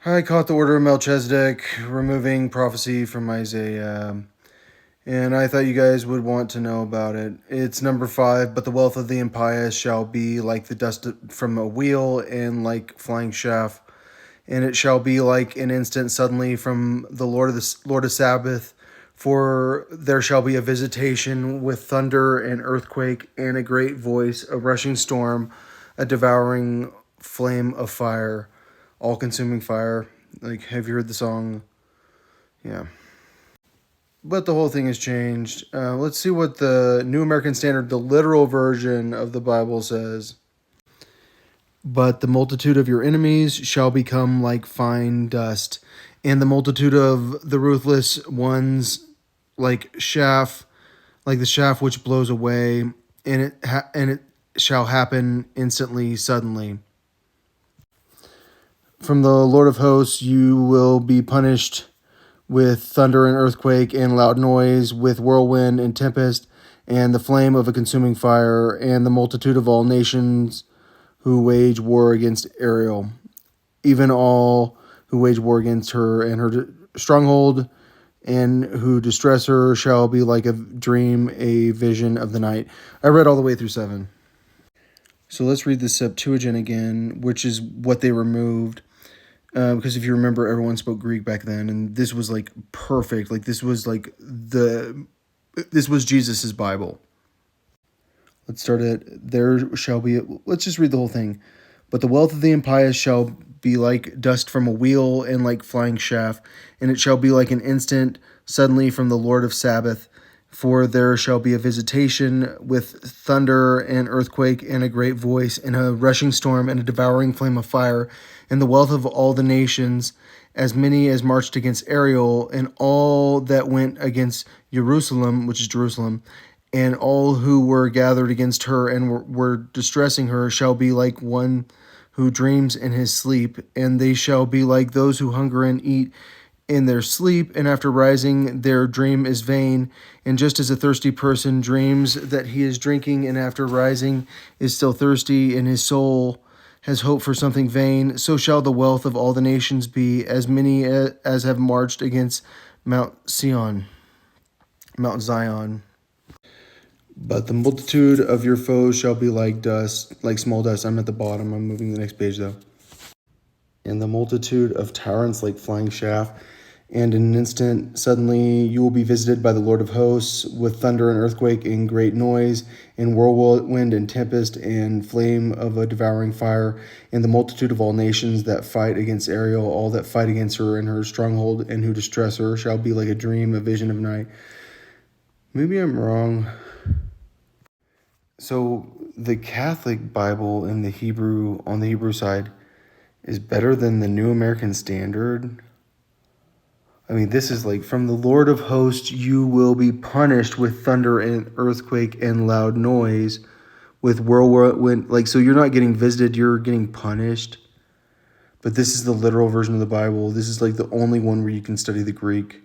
I caught the order of Melchizedek, removing prophecy from Isaiah, and I thought you guys would want to know about it. It's number 5, but the wealth of the impious shall be like the dust from a wheel and like flying chaff, and it shall be like an instant suddenly from the Lord of Sabbath. For there shall be a visitation with thunder and earthquake and a great voice, a rushing storm, a devouring flame of fire, all consuming fire. Like, have you heard the song? Yeah. But the whole thing has changed. Let's see what the New American Standard, the literal version of the Bible, says. But the multitude of your enemies shall become like fine dust, and the multitude of the ruthless ones like chaff, like the chaff which blows away, and it shall happen instantly, suddenly. From the Lord of hosts you will be punished with thunder and earthquake and loud noise, with whirlwind and tempest, and the flame of a consuming fire, and the multitude of all nations who wage war against Ariel, even all who wage war against her and her stronghold, and who distress her shall be like a dream, a vision of the night. I read all the way through 7. So let's read the Septuagint again, which is what they removed. Because if you remember, everyone spoke Greek back then, and this was like perfect. Like this was Jesus's Bible. Let's start at there shall be. Let's just read the whole thing. But the wealth of the impious shall be like dust from a wheel and like flying chaff, and it shall be like an instant suddenly from the Lord of Sabbath. For there shall be a visitation with thunder and earthquake and a great voice and a rushing storm and a devouring flame of fire, and the wealth of all the nations, as many as marched against Ariel, and all that went against Jerusalem, which is Jerusalem, and all who were gathered against her and were distressing her shall be like one who dreams in his sleep, and they shall be like those who hunger and eat in their sleep, and after rising their dream is vain. And just as a thirsty person dreams that he is drinking, and after rising is still thirsty, and his soul has hope for something vain, so shall the wealth of all the nations be, as many as have marched against Mount Zion. But the multitude of your foes shall be like dust, like small dust. I'm at the bottom. I'm moving to the next page, though. And the multitude of tyrants like flying chaff. And in an instant, suddenly you will be visited by the Lord of hosts with thunder and earthquake and great noise and whirlwind and tempest and flame of a devouring fire, and the multitude of all nations that fight against Ariel, all that fight against her and her stronghold and who distress her, shall be like a dream, a vision of night. Maybe I'm wrong. So the Catholic Bible in the Hebrew, on the Hebrew side, is better than the New American Standard. I mean, this is like, from the Lord of hosts you will be punished with thunder and earthquake and loud noise, with whirlwind. Like, so you're not getting visited, you're getting punished. But this is the literal version of the Bible. This is like the only one where you can study the Greek.